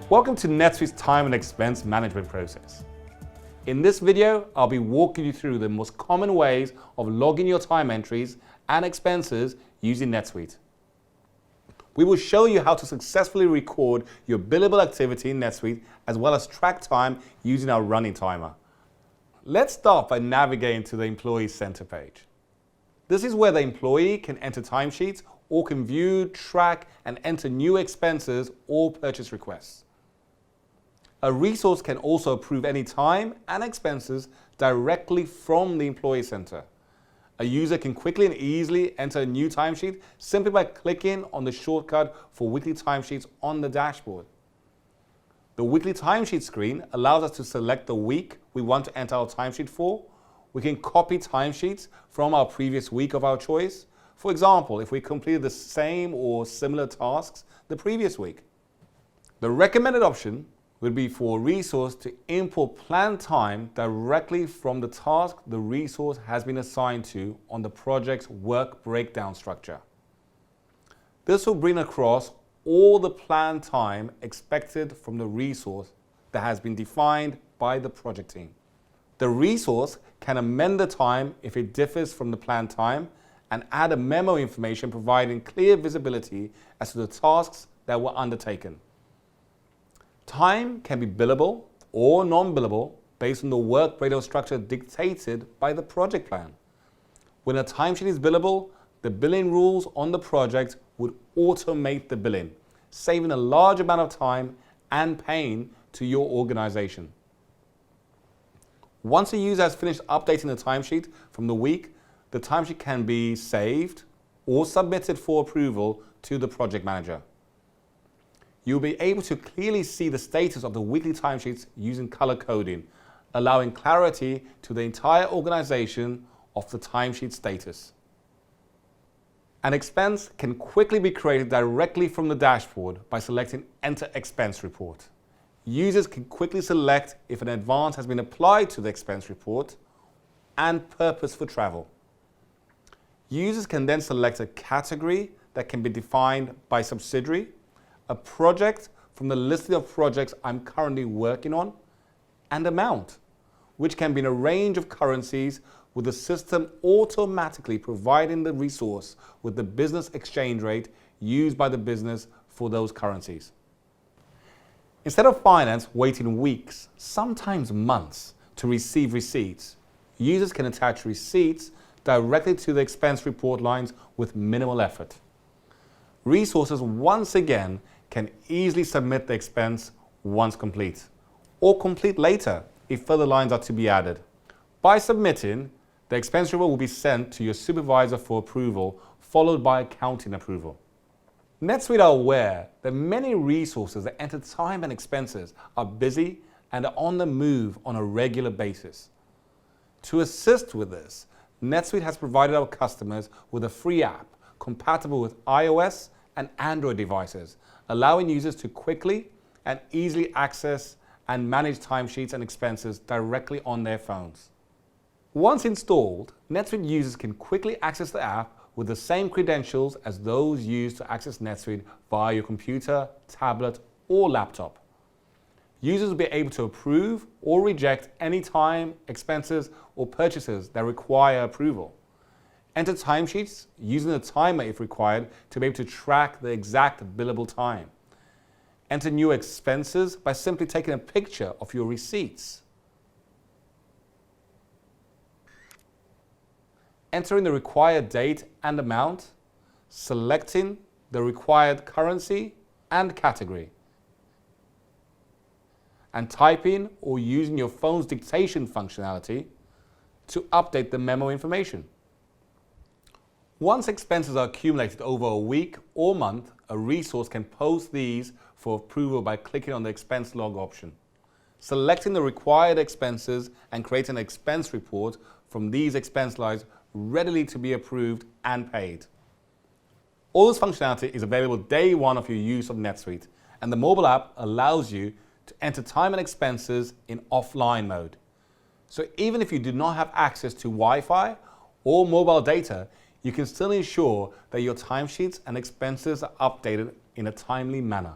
Welcome to NetSuite's time and expense management process. In this video, I'll be walking you through the most common ways of logging your time entries and expenses using NetSuite. We will show you how to successfully record your billable activity in NetSuite as well as track time using our running timer. Let's start by navigating to the Employee Center page. This is where the employee can enter timesheets or can view, track, and enter new expenses or purchase requests. A resource can also approve any time and expenses directly from the Employee Center. A user can quickly and easily enter a new timesheet simply by clicking on the shortcut for weekly timesheets on the dashboard. The weekly timesheet screen allows us to select the week we want to enter our timesheet for. We can copy timesheets from our previous week of our choice. For example, if we completed the same or similar tasks the previous week. The recommended option would be for a resource to import planned time directly from the task the resource has been assigned to on the project's work breakdown structure. This will bring across all the planned time expected from the resource that has been defined by the project team. The resource can amend the time if it differs from the planned time and add a memo information providing clear visibility as to the tasks that were undertaken. Time can be billable or non-billable based on the work breakdown structure dictated by the project plan. When a timesheet is billable, the billing rules on the project would automate the billing, saving a large amount of time and pain to your organization. Once a user has finished updating the timesheet from the week, the timesheet can be saved or submitted for approval to the project manager. You'll be able to clearly see the status of the weekly timesheets using color coding, allowing clarity to the entire organization of the timesheet status. An expense can quickly be created directly from the dashboard by selecting Enter Expense Report. Users can quickly select if an advance has been applied to the expense report and purpose for travel. Users can then select a category that can be defined by subsidiary, a project from the list of projects I'm currently working on, and amount, which can be in a range of currencies with the system automatically providing the resource with the business exchange rate used by the business for those currencies. Instead of finance waiting weeks, sometimes months, to receive receipts, users can attach receipts directly to the expense report lines with minimal effort. Resources once again can easily submit the expense once complete, or complete later if further lines are to be added. By submitting, the expense report will be sent to your supervisor for approval, followed by accounting approval. NetSuite are aware that many resources that enter time and expenses are busy and are on the move on a regular basis. To assist with this, NetSuite has provided our customers with a free app compatible with iOS and Android devices, allowing users to quickly and easily access and manage timesheets and expenses directly on their phones. Once installed, NetSuite users can quickly access the app with the same credentials as those used to access NetSuite via your computer, tablet, or laptop. Users will be able to approve or reject any time, expenses, or purchases that require approval. Enter timesheets using the timer if required to be able to track the exact billable time. Enter new expenses by simply taking a picture of your receipts. Entering the required date and amount, selecting the required currency and category, and typing or using your phone's dictation functionality to update the memo information. Once expenses are accumulated over a week or month, a resource can post these for approval by clicking on the expense log option, selecting the required expenses and creating an expense report from these expense lines readily to be approved and paid. All this functionality is available day one of your use of NetSuite, and the mobile app allows you to enter time and expenses in offline mode. So even if you do not have access to Wi-Fi or mobile data, you can still ensure that your timesheets and expenses are updated in a timely manner.